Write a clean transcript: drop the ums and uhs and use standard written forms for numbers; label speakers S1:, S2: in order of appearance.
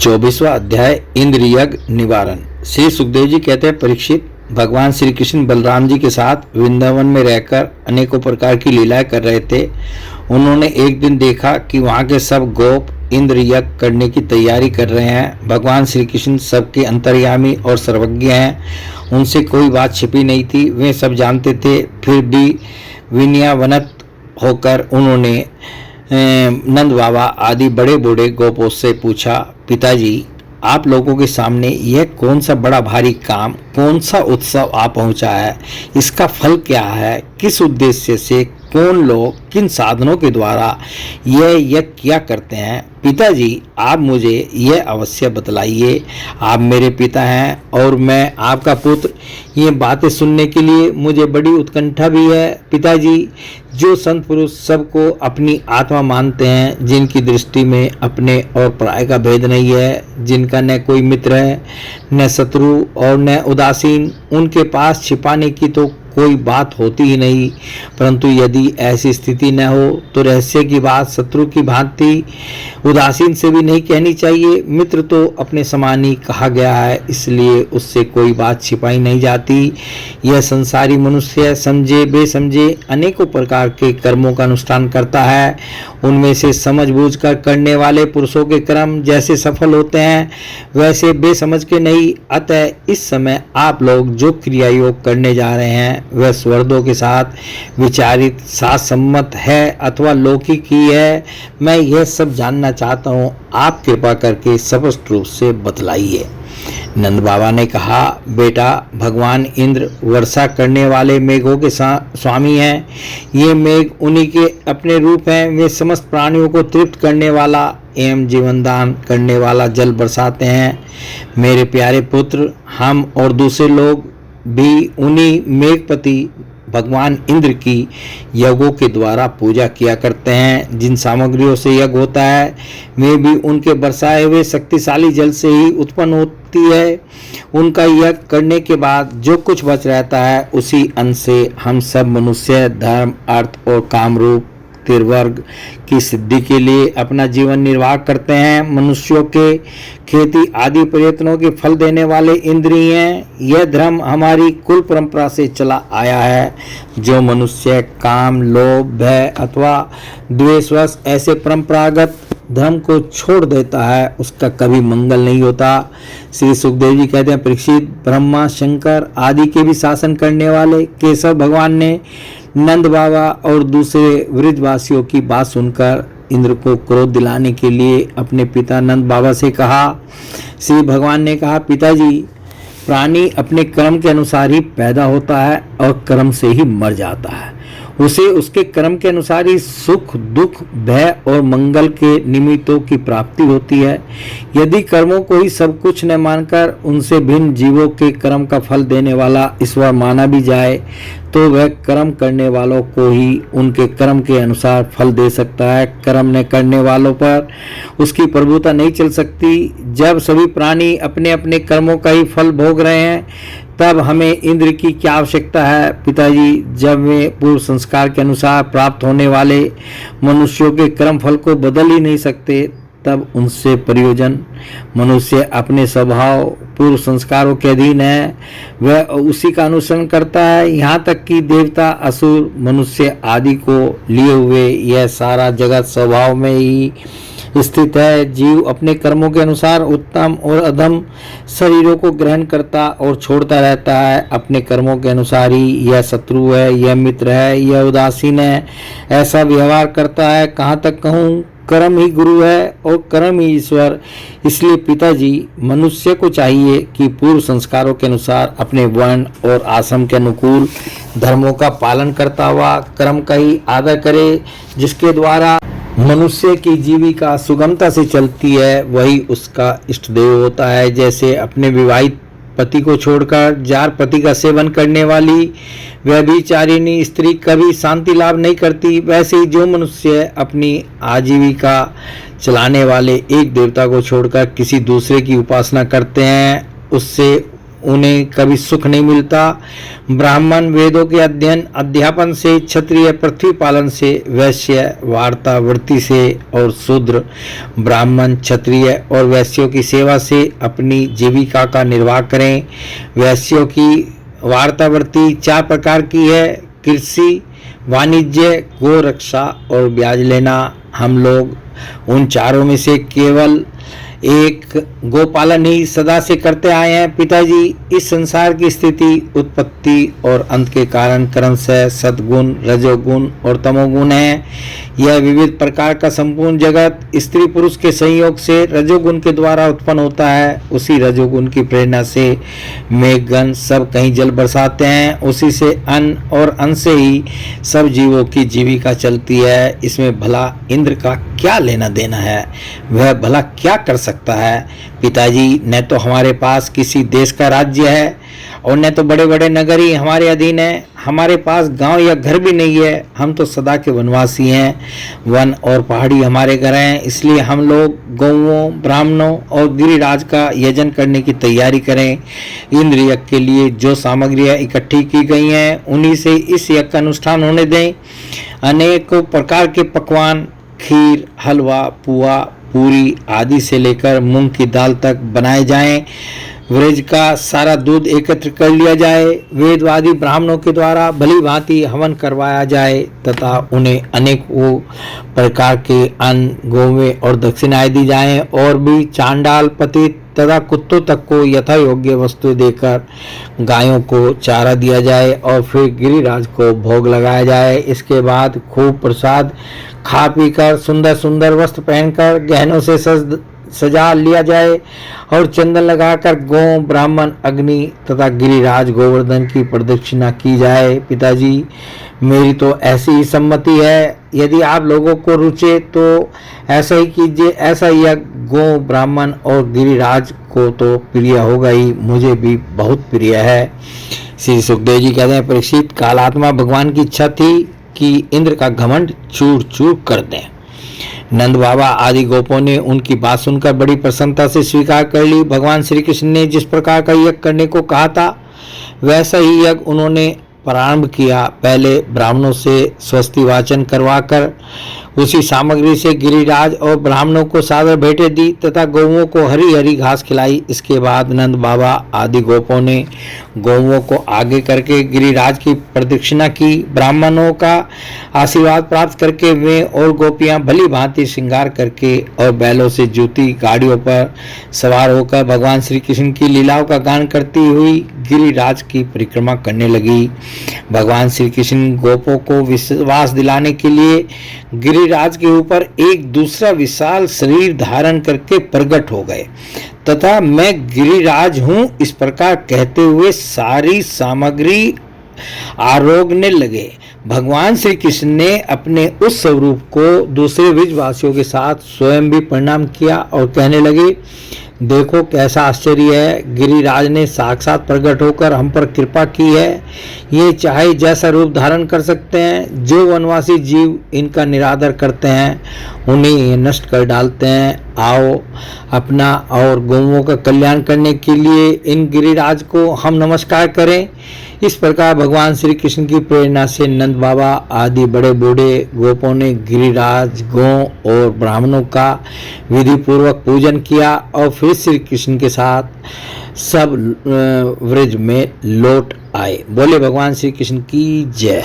S1: 24वां अध्याय इंद्र यज्ञ निवारण। श्री सुखदेव जी कहते हैं, परीक्षित, भगवान श्री कृष्ण बलराम जी के साथ वृंदावन में रहकर अनेकों प्रकार की लीलाएं कर रहे थे। उन्होंने एक दिन देखा कि वहां के सब गोप इंद्र यज्ञ करने की तैयारी कर रहे हैं। भगवान श्री कृष्ण सबके अंतर्यामी और सर्वज्ञ हैं, उनसे कोई बात छिपी नहीं थी, वे सब जानते थे। फिर भी विनयावनत होकर उन्होंने नंद बाबा आदि बड़े बूढ़े गोपों से पूछा, पिताजी, आप लोगों के सामने यह कौन सा बड़ा भारी काम, कौन सा उत्सव आ पहुंचा है? इसका फल क्या है? किस उद्देश्य से, कौन लोग, किन साधनों के द्वारा यह यज्ञ क्या करते हैं? पिताजी, आप मुझे यह अवश्य बतलाइए। आप मेरे पिता हैं और मैं आपका पुत्र। ये बातें सुनने के लिए मुझे बड़ी उत्कंठा भी है। पिताजी, जो संत पुरुष सबको अपनी आत्मा मानते हैं, जिनकी दृष्टि में अपने और पराये का भेद नहीं है, जिनका न कोई मित्र है, न शत्रु और न उदासीन, उनके पास छिपाने की तो कोई बात होती ही नहीं। परंतु यदि ऐसी स्थिति न हो तो रहस्य की बात शत्रु की भांति उदासीन से भी नहीं कहनी चाहिए। मित्र तो अपने समान ही कहा गया है, इसलिए उससे कोई बात छिपाई नहीं जाती। यह संसारी मनुष्य समझे बेसमझे अनेकों प्रकार के कर्मों का अनुष्ठान करता है। उनमें से समझबूझ कर करने वाले पुरुषों के कर्म जैसे सफल होते हैं, वैसे बेसमझ के नहीं। अतः इस समय आप लोग जो क्रिया योग करने जा रहे हैं वह स्वर्दों के साथ विचारित शास्त्रसम्मत है अथवा लौकिक ही है, मैं यह सब जानना चाहता हूँ। आप कृपा करके स्पष्ट रूप से बतलाइए। नंद बाबा ने कहा, बेटा, भगवान इंद्र वर्षा करने वाले मेघों के स्वामी हैं। ये मेघ उन्हीं के अपने रूप हैं। वे समस्त प्राणियों को तृप्त करने वाला एवं जीवन दान करने वाला जल बरसाते हैं। मेरे प्यारे पुत्र, हम और दूसरे लोग भी उन्हीं मेघपति भगवान इंद्र की यज्ञों के द्वारा पूजा किया करते हैं। जिन सामग्रियों से यज्ञ होता है वे भी उनके बरसाए हुए शक्तिशाली जल से ही उत्पन्न होती है। उनका यज्ञ करने के बाद जो कुछ बच रहता है उसी अन्न से हम सब मनुष्य धर्म, अर्थ और काम रूप त्रिवर्ग की सिद्धि के लिए अपना जीवन निर्वाह करते हैं। मनुष्यों के खेती आदि प्रयत्नों के फल देने वाले इंद्र ही हैं। यह धर्म हमारी कुल परंपरा से चला आया है। जो मनुष्य काम, लोभ, भय अथवा द्वेषवश ऐसे परंपरागत धर्म को छोड़ देता है उसका कभी मंगल नहीं होता। श्री सुखदेव जी कहते हैं, परीक्षित, ब्रह्मा, शंकर आदि के भी शासन करने वाले केशव भगवान ने नंद बाबा और दूसरे वृद्धवासियों की बात सुनकर इंद्र को क्रोध दिलाने के लिए अपने पिता नंद बाबा से कहा। श्री भगवान ने कहा, पिताजी, प्राणी अपने कर्म के अनुसार ही पैदा होता है और कर्म से ही मर जाता है। उसे उसके कर्म के अनुसार ही सुख, दुख, भय और मंगल के निमित्तों की प्राप्ति होती है। यदि कर्मों को ही सब कुछ न मानकर उनसे भिन्न जीवों के कर्म का फल देने वाला ईश्वर माना भी जाए तो वह कर्म करने वालों को ही उनके कर्म के अनुसार फल दे सकता है। कर्म न करने वालों पर उसकी प्रभुता नहीं चल सकती। जब सभी प्राणी अपने अपने कर्मों का ही फल भोग रहे हैं तब हमें इंद्र की क्या आवश्यकता है? पिताजी, जब वे पूर्व संस्कार के अनुसार प्राप्त होने वाले मनुष्यों के कर्म फल को बदल ही नहीं सकते तब उनसे प्रयोजन। मनुष्य अपने स्वभाव पूर्व संस्कारों के अधीन है, वह उसी का अनुसरण करता है। यहाँ तक कि देवता, असुर, मनुष्य आदि को लिए हुए यह सारा जगत स्वभाव में ही स्थित है। जीव अपने कर्मों के अनुसार उत्तम और अधम शरीरों को ग्रहण करता और छोड़ता रहता है। अपने कर्मों के अनुसार ही यह शत्रु है, यह मित्र है, यह उदासीन है, ऐसा व्यवहार करता है। कहाँ तक कहूँ, कर्म ही गुरु है और कर्म ही ईश्वर। इसलिए पिताजी, मनुष्य को चाहिए कि पूर्व संस्कारों के अनुसार अपने वर्ण और आश्रम के अनुकूल धर्मों का पालन करता हुआ कर्म का ही आदर करे। जिसके द्वारा मनुष्य की जीविका सुगमता से चलती है वही उसका इष्ट देव होता है। जैसे अपने विवाहित पति को छोड़कर जार पति का सेवन करने वाली व्यभिचारिणी स्त्री कभी शांति लाभ नहीं करती, वैसे ही जो मनुष्य अपनी आजीविका चलाने वाले एक देवता को छोड़कर किसी दूसरे की उपासना करते हैं उससे उन्हें कभी सुख नहीं मिलता। ब्राह्मण वेदों के अध्ययन अध्यापन से, क्षत्रिय पृथ्वी पालन से, वैश्य वार्तावृत्ति से और शूद्र ब्राह्मण क्षत्रिय और वैश्यों की सेवा से अपनी जीविका का निर्वाह करें। वैश्यों की वार्तावृत्ति 4 प्रकार की है: कृषि, वाणिज्य, गो रक्षा और ब्याज लेना। हम लोग उन चारों में से केवल एक गोपालन ही सदा से करते आए हैं। पिताजी, इस संसार की स्थिति, उत्पत्ति और अंत के कारण क्रमशः सद्गुण, रजोगुण और तमोगुण है। यह विविध प्रकार का संपूर्ण जगत स्त्री पुरुष के संयोग से रजोगुण के द्वारा उत्पन्न होता है। उसी रजोगुण की प्रेरणा से मेघगण सब कहीं जल बरसाते हैं। उसी से अन्न और अन्न से ही सब जीवों की जीविका चलती है। इसमें भला इंद्र का क्या लेना देना है? वह भला क्या कर सकता है? पिताजी, न तो हमारे पास किसी देश का राज्य है और न तो बड़े बड़े नगर ही हमारे अधीन है। हमारे पास गांव या घर भी नहीं है। हम तो सदा के वनवासी हैं। वन और पहाड़ी हमारे घर हैं। इसलिए हम लोग गौओं, ब्राह्मणों और गिरिराज का यजन करने की तैयारी करें। इंद्र यज्ञ के लिए जो सामग्रियां इकट्ठी की गई हैं उन्हीं से इस यज्ञ का अनुष्ठान होने दें। अनेकों प्रकार के पकवान, खीर, हलवा, पुआ, पूरी आदि से लेकर मूंग की दाल तक बनाए जाएं। व्रज का सारा दूध एकत्र कर लिया जाए। वेदवादी ब्राह्मणों के द्वारा भली भांति हवन करवाया जाए तथा उन्हें अनेकों प्रकार के अन्न, गोवे और दक्षिणाएं दी जाएं। और भी चांडाल, पतित तथा कुत्तों तक को यथा योग्य वस्तु देकर गायों को चारा दिया जाए और फिर गिरिराज को भोग लगाया जाए। इसके बाद खूब प्रसाद खा पीकर, सुंदर सुंदर वस्त्र पहनकर, गहनों से सजा लिया जाए और चंदन लगाकर गौ, ब्राह्मण, अग्नि तथा गिरिराज गोवर्धन की प्रदक्षिणा की जाए। पिताजी, मेरी तो ऐसी ही सम्मति है। यदि आप लोगों को रुचे तो ऐसा ही कीजिए। ऐसा यज्ञ गौ, ब्राह्मण और गिरिराज को तो प्रिय होगा ही, मुझे भी बहुत प्रिय है। श्री सुखदेव जी कहते हैं, परीक्षित, कालात्मा भगवान की इच्छा थी कि इंद्र का घमंड चूर चूर कर दें। नंद बाबा आदि गोपों ने उनकी बात सुनकर बड़ी प्रसन्नता से स्वीकार कर ली। भगवान श्री कृष्ण ने जिस प्रकार का यज्ञ करने को कहा था वैसा ही यज्ञ उन्होंने प्रारंभ किया। पहले ब्राह्मणों से स्वस्ति वाचन करवाकर उसी सामग्री से गिरिराज और ब्राह्मणों को सादर भेंटें दी तथा गौओं को हरी हरी घास खिलाई। इसके बाद नंद बाबा आदि गोपों ने गौओं को आगे करके गिरिराज की प्रदक्षिणा की। ब्राह्मणों का आशीर्वाद प्राप्त करके वे और गोपियां भली भांति श्रृंगार करके और बैलों से जूती गाड़ियों पर सवार होकर भगवान श्री कृष्ण की लीलाओं का गान करती हुई गिरिराज की परिक्रमा करने लगी। भगवान श्री कृष्ण गोपों को विश्वास दिलाने के लिए गिरिराज के ऊपर एक दूसरा विशाल शरीर धारण करके प्रकट हो गए तथा मैं गिरिराज हूं इस प्रकार कहते हुए सारी सामग्री आरोगने लगे। भगवान श्री कृष्ण ने अपने उस स्वरूप को दूसरे ब्रजवासियों के साथ स्वयं भी प्रणाम किया और कहने लगे, देखो कैसा आश्चर्य है, गिरिराज ने साक्षात प्रकट होकर हम पर कृपा की है। ये चाहे जैसा रूप धारण कर सकते हैं। जो वनवासी जीव इनका निरादर करते हैं उन्हें ये नष्ट कर डालते हैं। आओ अपना और गौओं का कल्याण करने के लिए इन गिरिराज को हम नमस्कार करें। इस प्रकार भगवान श्री कृष्ण की प्रेरणा से नंद बाबा आदि बड़े बूढ़े गोपों ने गिरिराज, गौ और ब्राह्मणों का विधि पूर्वक पूजन किया और फिर श्री कृष्ण के साथ सब व्रज में लौट आए। बोले भगवान श्री कृष्ण की जय।